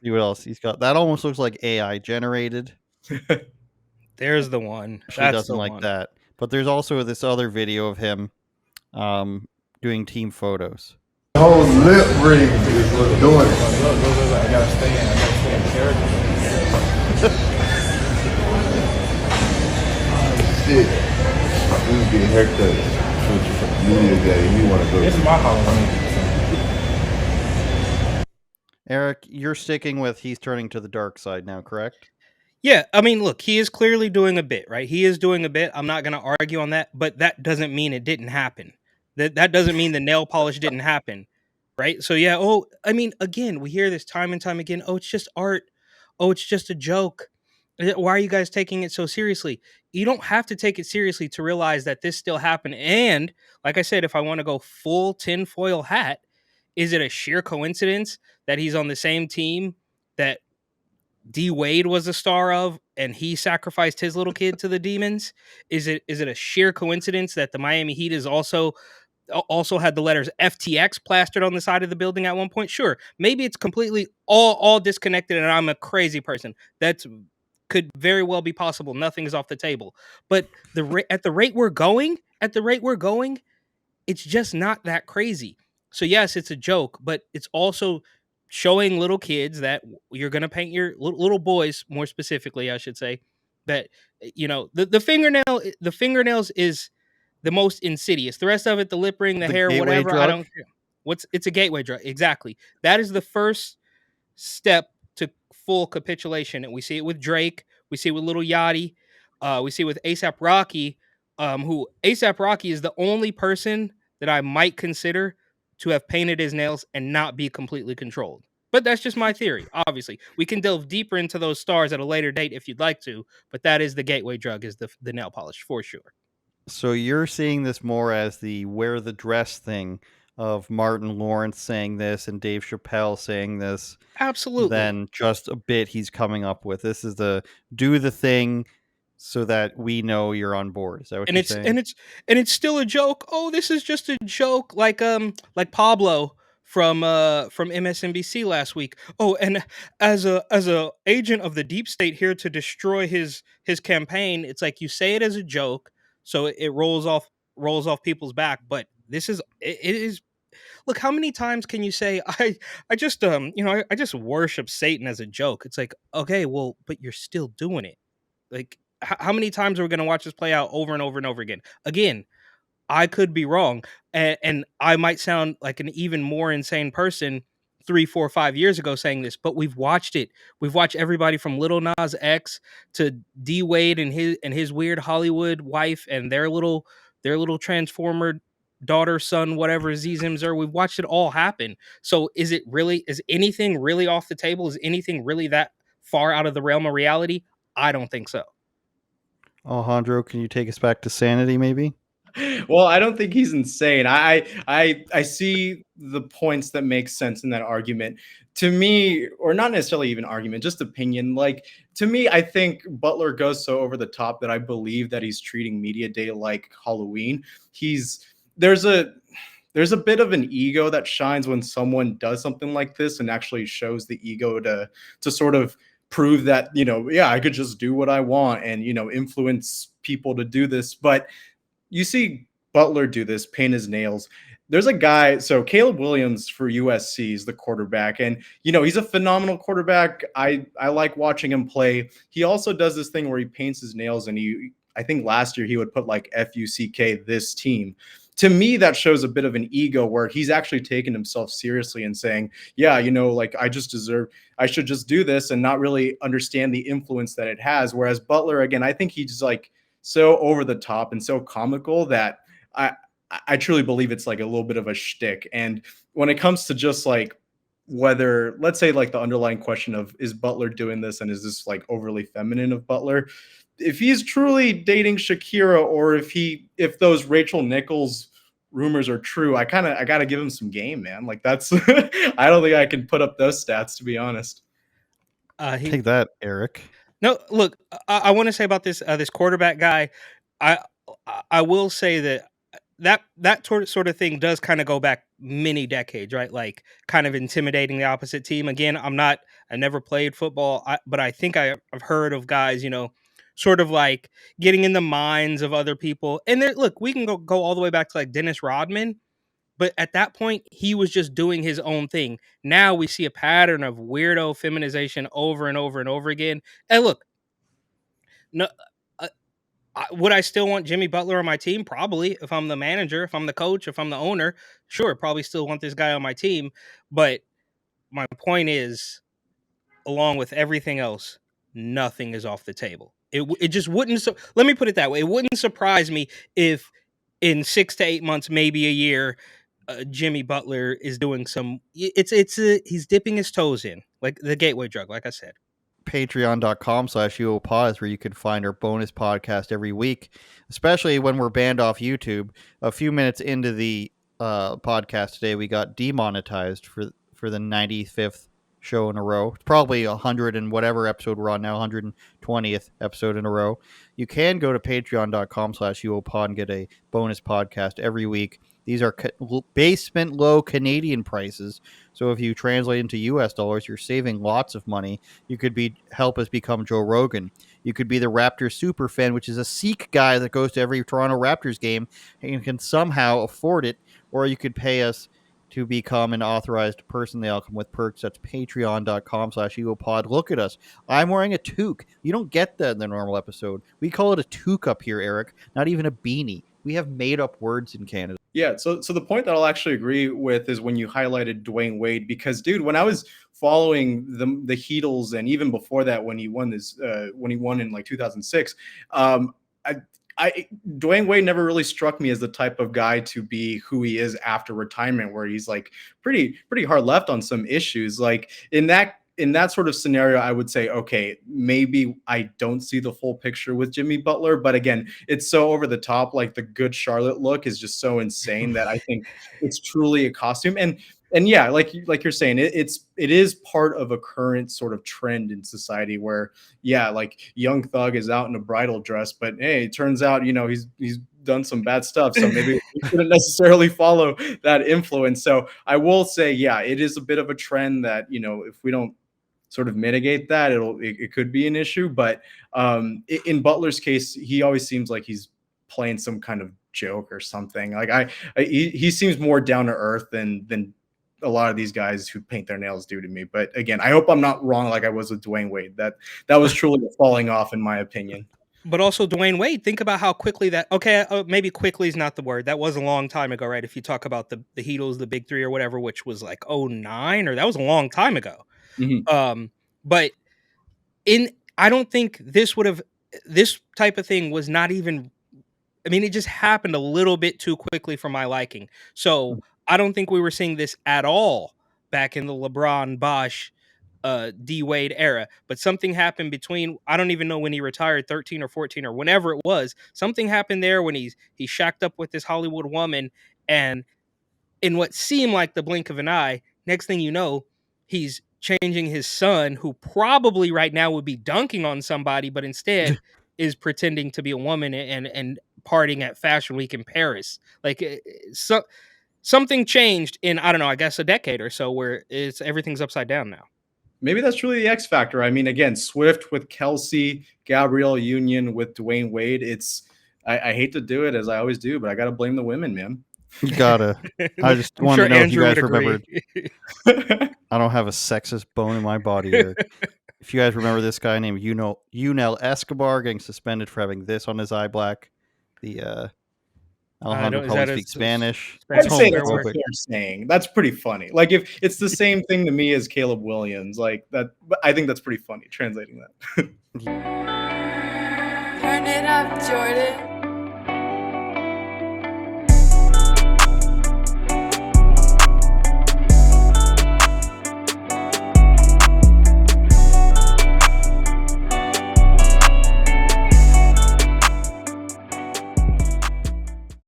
See what else he's got. That almost looks like AI generated. There's the one. Actually, That's doesn't the like one. that. But there's also this other video of him doing team photos. The whole lip ring is doing it. I gotta stay in. I gotta stay in character. Shit. We was getting haircuts for Media Day. You want to go? This is my Halloween. Eric, you're sticking with he's turning to the dark side now, correct? Yeah, I mean, look, he is clearly doing a bit, right? He is doing a bit. I'm not going to argue on that, but that doesn't mean it didn't happen. That doesn't mean the nail polish didn't happen, right? So yeah, oh, I mean, again, we hear this time and time again. Oh, it's just art. Oh, it's just a joke. Why are you guys taking it so seriously? You don't have to take it seriously to realize that this still happened. And like I said, if I want to go full tinfoil hat, is it a sheer coincidence that he's on the same team that D Wade was a star of, and he sacrificed his little kid to the demons? Is it a sheer coincidence that the Miami Heat is also had the letters FTX plastered on the side of the building at one point? Sure, maybe it's completely all disconnected, and I'm a crazy person. That's could very well be possible. Nothing is off the table. But at the rate we're going, it's just not that crazy. So yes, it's a joke, but it's also showing little kids that you're going to paint your little boys, more specifically, I should say, that the fingernails is the most insidious. The rest of it, the lip ring, the The hair, gateway whatever, I drug. don't care. It's a gateway drug. Exactly. That is the first step to full capitulation. And we see it with Drake. We see it with Little Yachty. We see it with ASAP Rocky, who ASAP Rocky is the only person that I might consider to have painted his nails and not be completely controlled. But that's just my theory. Obviously, we can delve deeper into those stars at a later date if you'd like to. But that is the gateway drug, is the nail polish for sure. So you're seeing this more as the wear the dress thing of Martin Lawrence saying this and Dave Chappelle saying this Absolutely. than just a bit he's coming up with. This is the do the thing so that we know you're on board. Is that what and you're it's saying? and it's and it's still a joke. Oh, this is just a joke, like Pablo from MSNBC last week. Oh, and as a agent of the deep state here to destroy his campaign, it's like you say it as a joke, so it rolls off people's back. But it is. Look, how many times can you say I just I just worship Satan as a joke? It's like, okay, well, but you're still doing it. Like, how many times are we going to watch this play out over and over and over again? Again, I could be wrong, and I might sound like an even more insane person 3, 4, 5 years ago saying this, but we've watched it. We've watched everybody from Little Nas X to D Wade and his weird Hollywood wife and their little transformer daughter, son, whatever, Zizim Zer. We've watched it all happen. So is anything really off the table? Is anything really that far out of the realm of reality? I don't think so. Alejandro, can you take us back to sanity maybe? Well, I don't think he's insane. I see the points that make sense in that argument. To me, or not necessarily even argument, just opinion. Like, to me, I think Butler goes so over the top that I believe that he's treating Media Day like Halloween. He's there's a there's a bit of an ego that shines when someone does something like this and actually shows the ego to sort of prove that, yeah, I could just do what I want and, influence people to do this. But you see Butler do this, paint his nails. There's a guy, so Caleb Williams for USC is the quarterback, and he's a phenomenal quarterback. I like watching him play. He also does this thing where he paints his nails, and I think last year he would put like FUCK this team. To me, that shows a bit of an ego where he's actually taking himself seriously and saying, yeah, like I should just do this and not really understand the influence that it has. Whereas Butler, again, I think he's like so over the top and so comical that I I truly believe it's like a little bit of a shtick. And when it comes to just like whether, let's say, like the underlying question of is Butler doing this and is this like overly feminine of Butler? If he's truly dating Shakira, or if those Rachel Nichols rumors are true, I gotta give him some game, man. Like that's I don't think I can put up those stats, to be honest. He Take that, Eric. No, look, I want to say about this quarterback guy. I I will say that sort of thing does kind of go back many decades, right? Like kind of intimidating the opposite team. Again, I never played football, but I think I've heard of guys, sort of like getting in the minds of other people. And there, look, we can go all the way back to like Dennis Rodman, but at that point, he was just doing his own thing. Now we see a pattern of weirdo feminization over and over and over again. And look, no, would I still want Jimmy Butler on my team? Probably. If I'm the manager, if I'm the coach, if I'm the owner, sure, probably still want this guy on my team. But my point is, along with everything else, nothing is off the table. It just wouldn't. Let me put it that way. It wouldn't surprise me if in 6 to 8 months, maybe a year, Jimmy Butler is doing some. He's dipping his toes in, like the gateway drug. Like I said. Patreon.com/UOPod is where you can find our bonus podcast every week, especially when we're banned off YouTube. A few minutes into the podcast today, we got demonetized for the 95th show in a row. It's probably 100 and whatever episode we're on now, 120th episode in a row. You can go to patreon.com/UOPod and get a bonus podcast every week. These are basement low Canadian prices. So if you translate into US dollars, you're saving lots of money. You could help us become Joe Rogan. You could be the Raptors super fan, which is a Sikh guy that goes to every Toronto Raptors game and can somehow afford it. Or you could pay us to become an authorized person. They all come with perks. That's patreon.com/UOPod. Look at us. I'm wearing a toque. You don't get that in the normal episode. We call it a toque up here, Eric. Not even a beanie. We have made up words in Canada. Yeah, so the point that I'll actually agree with is when you highlighted Dwayne Wade, because dude, when I was following the Heatles, and even before that, when he won in like 2006, Dwayne Wade never really struck me as the type of guy to be who he is after retirement, where he's like pretty hard left on some issues. Like in that sort of scenario, I would say, okay, maybe I don't see the full picture with Jimmy Butler. But again, it's so over the top. Like the Good Charlotte look is just so insane that I think it's truly a costume. And yeah, like you're saying, it is part of a current sort of trend in society where, yeah, like Young Thug is out in a bridal dress, but hey, it turns out, he's done some bad stuff. So maybe we shouldn't necessarily follow that influence. So I will say, yeah, it is a bit of a trend that, if we don't sort of mitigate that, it could be an issue. But in Butler's case, he always seems like he's playing some kind of joke or something. Like he seems more down to earth than a lot of these guys who paint their nails do to me. But again, I hope I'm not wrong like I was with Dwayne Wade. That was truly a falling off, in my opinion. But also Dwayne Wade, think about how quickly maybe quickly is not the word. That was a long time ago, right? If you talk about the Heatles, the Big Three or whatever, which was like 2009, or that was a long time ago. Mm-hmm. But I don't think this type of thing was not even, I mean, it just happened a little bit too quickly for my liking. So I don't think we were seeing this at all back in the LeBron, Bosh, D Wade era. But something happened between, I don't even know when he retired, 13 or 14 or whenever it was. Something happened there when he shacked up with this Hollywood woman, and in what seemed like the blink of an eye, next thing you know, he's changing his son, who probably right now would be dunking on somebody, but instead is pretending to be a woman and partying at Fashion Week in Paris. Like something changed in, I don't know, I guess a decade or so, where everything's upside down now. Maybe that's truly the X factor. I mean, again, Swift with Kelsey, Gabrielle Union with Dwayne Wade. I hate to do it, as I always do, but I got to blame the women, man. You gotta. I just want to know if you guys remembered. I don't have a sexist bone in my body here. If you guys remember this guy named Yunel Escobar getting suspended for having this on his eye black, the Alejandro probably speaks Spanish. I'd say that's a fair saying. That's pretty funny. Like if it's the same thing to me as Caleb Williams, like that. I think that's pretty funny translating that. Turn it up, Jordan.